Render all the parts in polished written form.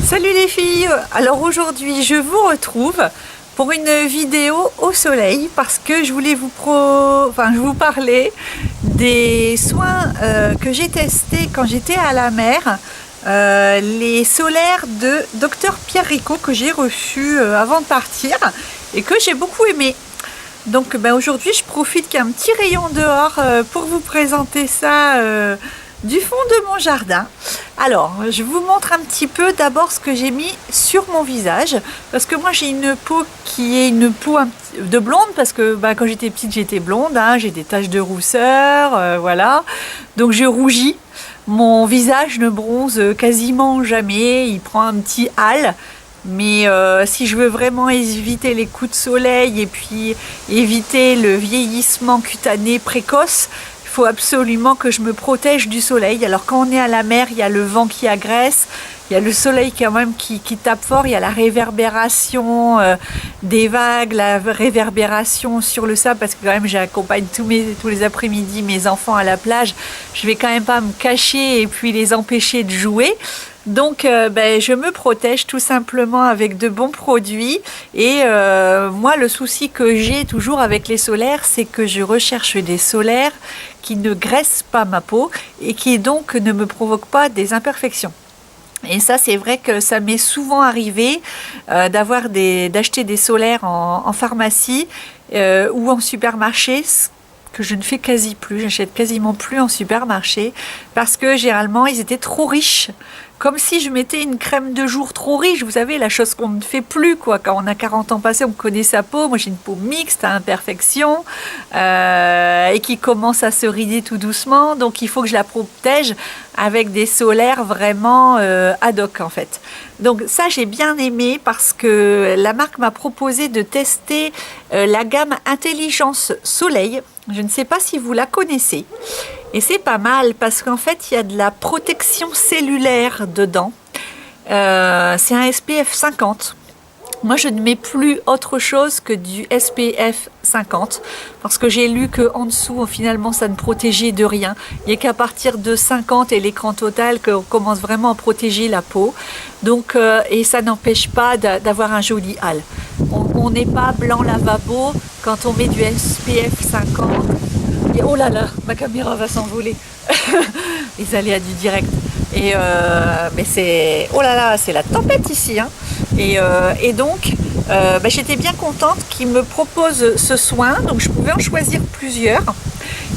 Salut les filles! Alors aujourd'hui je vous retrouve pour une vidéo au soleil parce que je voulais vous parler des soins que j'ai testés quand j'étais à la mer, les solaires de Dr Pierre Ricot que j'ai reçus avant de partir et que j'ai beaucoup aimé. Donc aujourd'hui je profite qu'il y a un petit rayon dehors pour vous présenter ça du fond de mon jardin. Alors, je vous montre un petit peu d'abord ce que j'ai mis sur mon visage, parce que moi j'ai une peau qui est une peau de blonde, parce que quand j'étais petite j'étais blonde, hein, j'ai des taches de rousseur, voilà, donc je rougis. Mon visage ne bronze quasiment jamais, il prend un petit hâle. Mais si je veux vraiment éviter les coups de soleil et puis éviter le vieillissement cutané précoce, il faut absolument que je me protège du soleil. Alors quand on est à la mer, il y a le vent qui agresse, il y a le soleil quand même qui tape fort, il y a la réverbération des vagues, la réverbération sur le sable, parce que quand même j'accompagne tous les après-midi mes enfants à la plage. Je vais quand même pas me cacher et puis les empêcher de jouer. Donc je me protège tout simplement avec de bons produits et moi le souci que j'ai toujours avec les solaires, c'est que je recherche des solaires qui ne graissent pas ma peau et qui donc ne me provoquent pas des imperfections. Et ça, c'est vrai que ça m'est souvent arrivé d'acheter des solaires en pharmacie ou en supermarché, que je ne fais quasi plus, j'achète quasiment plus en supermarché parce que généralement ils étaient trop riches, comme si je mettais une crème de jour trop riche, vous savez, la chose qu'on ne fait plus quoi. Quand on a 40 ans passés, on connaît sa peau. Moi j'ai une peau mixte à imperfection et qui commence à se rider tout doucement, donc il faut que je la protège avec des solaires vraiment ad hoc en fait. Donc ça j'ai bien aimé parce que la marque m'a proposé de tester la gamme Intelligence Soleil. Je ne sais pas si vous la connaissez. Et c'est pas mal parce qu'en fait, il y a de la protection cellulaire dedans. C'est un SPF 50. Moi, je ne mets plus autre chose que du SPF 50 parce que j'ai lu qu'en dessous, finalement, ça ne protégeait de rien. Il n'y a qu'à partir de 50 et l'écran total qu'on commence vraiment à protéger la peau. Donc, et ça n'empêche pas d'avoir un joli hâle. On n'est pas blanc lavabo quand on met du SPF 50. Et oh là là, ma caméra va s'envoler. Les aléas du direct. Et mais c'est oh là là, c'est la tempête ici, hein. Et donc j'étais bien contente qu'il me propose ce soin. Donc je pouvais en choisir plusieurs.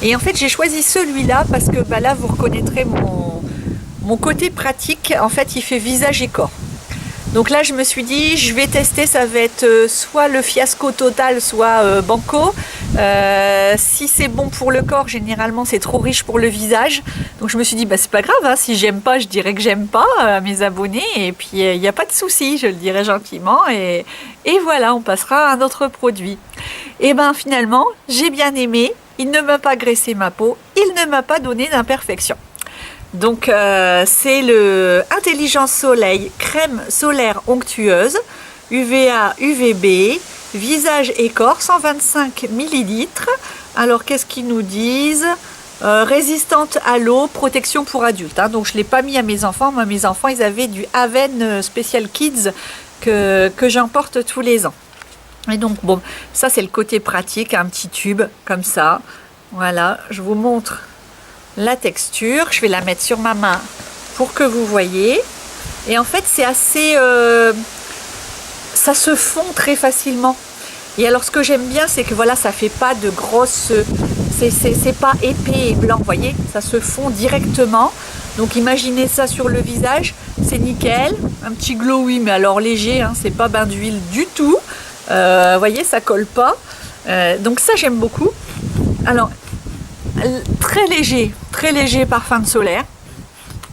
Et en fait j'ai choisi celui-là parce que là vous reconnaîtrez mon côté pratique. En fait il fait visage et corps. Donc là, je me suis dit, je vais tester, ça va être soit le fiasco total, soit banco. Si c'est bon pour le corps, généralement, c'est trop riche pour le visage. Donc je me suis dit, c'est pas grave, hein, si j'aime pas, je dirais que j'aime pas à mes abonnés. Et puis, il n'y a pas de souci, je le dirai gentiment. Et voilà, on passera à un autre produit. Et finalement, j'ai bien aimé. Il ne m'a pas graissé ma peau, il ne m'a pas donné d'imperfection. Donc c'est le Intelligence Soleil crème solaire onctueuse UVA UVB visage et corps 125 ml. Alors qu'est-ce qu'ils nous disent? Résistante à l'eau, protection pour adultes, hein. Donc je ne l'ai pas mis à mes enfants. Moi mes enfants ils avaient du Haven Special Kids que j'emporte tous les ans. Et donc bon, ça c'est le côté pratique, un petit tube comme ça. Voilà, je vous montre la texture, je vais la mettre sur ma main pour que vous voyez. Et en fait c'est assez ça se fond très facilement. Et alors ce que j'aime bien c'est que voilà, ça fait pas de grosses, c'est pas épais et blanc, vous voyez, ça se fond directement. Donc imaginez ça sur le visage, c'est nickel, un petit glow, oui, mais alors léger, hein, c'est pas bain d'huile du tout. Vous voyez, ça colle pas, donc ça j'aime beaucoup. Alors très léger parfum de solaire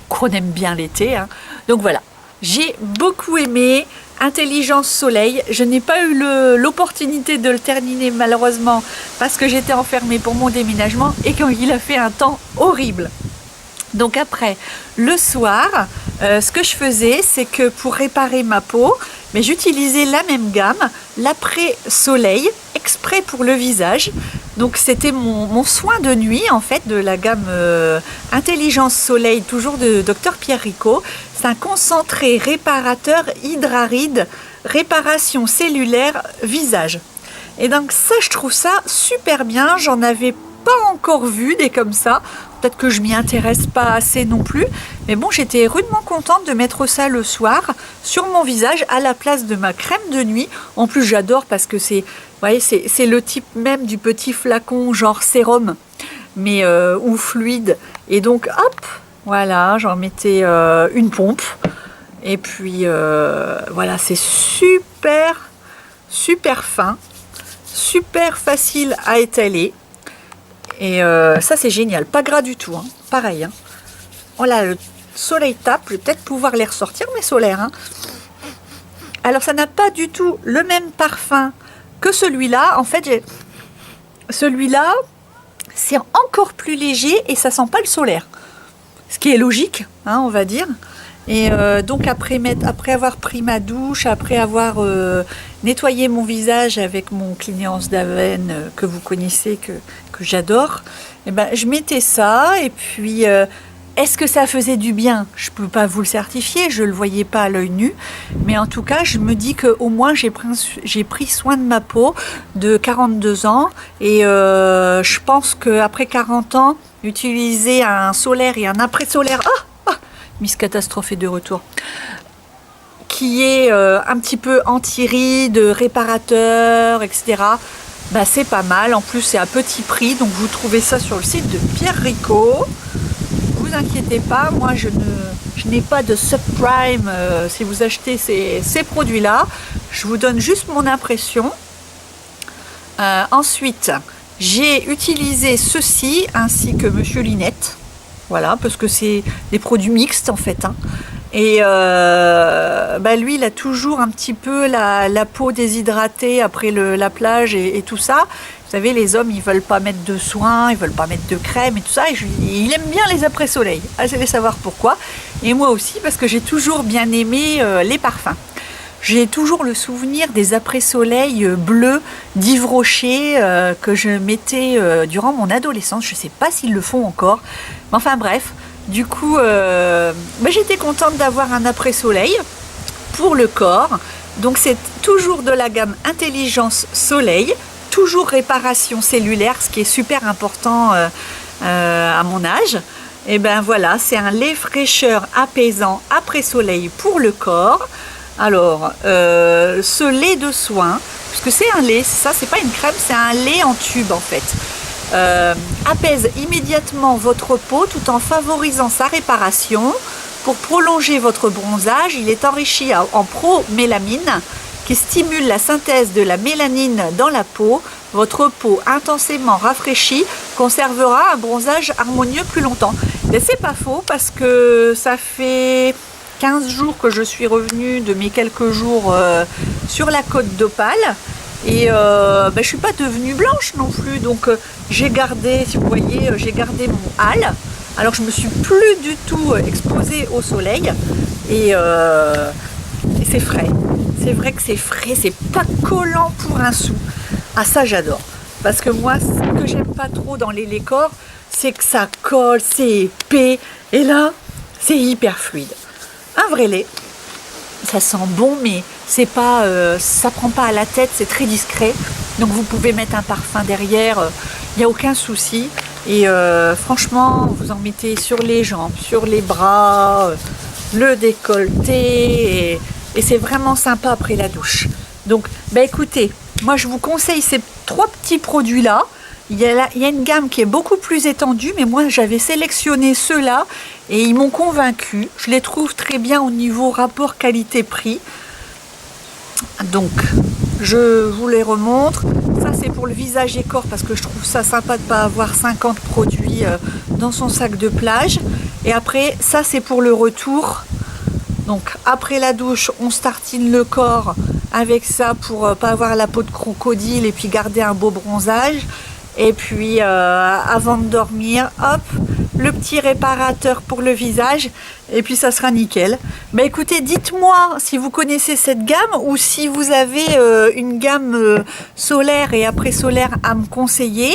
qu'on aime bien l'été, hein. Donc voilà, j'ai beaucoup aimé Intelligence Soleil. Je n'ai pas eu l'opportunité de le terminer malheureusement parce que j'étais enfermée pour mon déménagement et quand il a fait un temps horrible. Donc après, le soir, ce que je faisais, c'est que pour réparer ma peau, mais j'utilisais la même gamme, l'après-soleil, exprès pour le visage. Donc c'était mon soin de nuit en fait de la gamme Intelligence Soleil, toujours de Dr Pierre Ricot. C'est un concentré réparateur hydraride, réparation cellulaire visage. Et donc ça, je trouve ça super bien. J'en avais pas encore vu des comme ça. Peut-être que je m'y intéresse pas assez non plus. Mais bon, j'étais rudement contente de mettre ça le soir sur mon visage à la place de ma crème de nuit. En plus, j'adore parce que c'est, vous voyez, c'est le type même du petit flacon genre sérum, mais ou fluide. Et donc, hop, voilà, j'en mettais une pompe. Et puis, voilà, c'est super, super fin, super facile à étaler. Et ça, c'est génial. Pas gras du tout, hein. Pareil. Hein. Oh là, le soleil tape. Je vais peut-être pouvoir les ressortir, mes solaires. Hein. Alors, ça n'a pas du tout le même parfum que celui-là. En fait, celui-là, c'est encore plus léger et ça sent pas le solaire. Ce qui est logique, hein, on va dire. Et donc après avoir pris ma douche, après avoir nettoyé mon visage avec mon Cleaners d'Aven que vous connaissez, que j'adore, et ben, je mettais ça et puis est-ce que ça faisait du bien? Je ne peux pas vous le certifier, je ne le voyais pas à l'œil nu, mais en tout cas je me dis qu'au moins j'ai pris soin de ma peau de 42 ans et je pense qu'après 40 ans, utiliser un solaire et un après-solaire, Miss Catastrophe est de retour, qui est un petit peu anti-rides, réparateur, etc. Bah, c'est pas mal. En plus, c'est à petit prix. Donc, vous trouvez ça sur le site de Pierre Ricot. Vous inquiétez pas. Moi, je n'ai pas de subprime si vous achetez ces produits-là. Je vous donne juste mon impression. Ensuite, j'ai utilisé ceci ainsi que Monsieur Linette. Voilà, parce que c'est des produits mixtes en fait. Hein. Et bah lui, il a toujours un petit peu la peau déshydratée après la plage et tout ça. Vous savez, les hommes, ils veulent pas mettre de soins, ils veulent pas mettre de crème et tout ça. Et il aime bien les après-soleil. Allez savoir pourquoi. Et moi aussi, parce que j'ai toujours bien aimé les parfums. J'ai toujours le souvenir des après-soleil bleus d'Yves Rocher que je mettais durant mon adolescence. Je ne sais pas s'ils le font encore. Mais enfin bref, du coup, j'étais contente d'avoir un après-soleil pour le corps. Donc c'est toujours de la gamme Intelligence Soleil, toujours réparation cellulaire, ce qui est super important à mon âge. Et ben voilà, c'est un lait fraîcheur apaisant après-soleil pour le corps. Alors, ce lait de soin, puisque c'est un lait, c'est ça, c'est pas une crème, c'est un lait en tube en fait, apaise immédiatement votre peau tout en favorisant sa réparation. Pour prolonger votre bronzage, il est enrichi en promélamine qui stimule la synthèse de la mélanine dans la peau. Votre peau intensément rafraîchie conservera un bronzage harmonieux plus longtemps. Et c'est pas faux parce que ça fait 15 jours que je suis revenue de mes quelques jours sur la côte d'Opale et je suis pas devenue blanche non plus, donc j'ai gardé, si vous voyez, j'ai gardé mon hâle. Alors je me suis plus du tout exposée au soleil et c'est frais. C'est vrai que c'est frais, c'est pas collant pour un sou. Ah ça j'adore, parce que moi ce que j'aime pas trop dans les laits corps, c'est que ça colle, c'est épais et là c'est hyper fluide. Un vrai lait, ça sent bon, mais c'est pas, ça prend pas à la tête, c'est très discret. Donc vous pouvez mettre un parfum derrière, il n'y a aucun souci. Et franchement, vous en mettez sur les jambes, sur les bras, le décolleté, et c'est vraiment sympa après la douche. Donc, écoutez, moi je vous conseille ces 3 petits produits-là. Il y a une gamme qui est beaucoup plus étendue, mais moi j'avais sélectionné ceux-là et ils m'ont convaincu. Je les trouve très bien au niveau rapport qualité-prix. Donc, je vous les remontre. Ça c'est pour le visage et corps parce que je trouve ça sympa de ne pas avoir 50 produits dans son sac de plage. Et après, ça c'est pour le retour. Donc après la douche, on se tartine le corps avec ça pour pas avoir la peau de crocodile et puis garder un beau bronzage. Et puis avant de dormir, hop, le petit réparateur pour le visage et puis ça sera nickel. Écoutez, dites-moi si vous connaissez cette gamme ou si vous avez une gamme solaire et après solaire à me conseiller.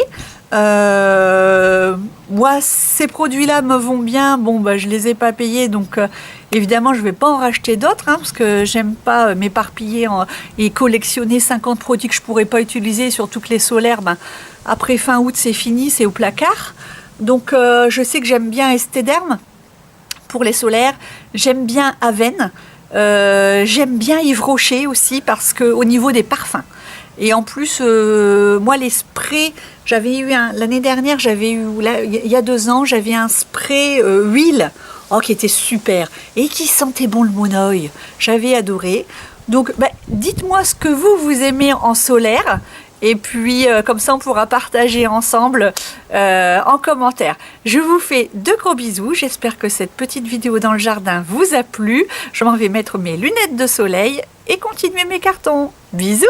Moi, ces produits-là me vont bien. Bon, bah, je les ai pas payés, donc évidemment, je vais pas en racheter d'autres, hein, parce que j'aime pas m'éparpiller et collectionner 50 produits que je pourrais pas utiliser, surtout que les solaires, ben, après fin août, c'est fini, c'est au placard. Donc, je sais que j'aime bien Esthederm pour les solaires. J'aime bien Aven. J'aime bien Yves Rocher aussi, parce que au niveau des parfums. Et en plus, moi, les sprays, j'avais eu l'année dernière, il y a 2 ans, j'avais un spray huile, qui était super et qui sentait bon le monoeil. J'avais adoré. Donc, dites-moi ce que vous aimez en solaire. Et puis, comme ça, on pourra partager ensemble en commentaire. Je vous fais de gros bisous. J'espère que cette petite vidéo dans le jardin vous a plu. Je m'en vais mettre mes lunettes de soleil et continuer mes cartons. Bisous!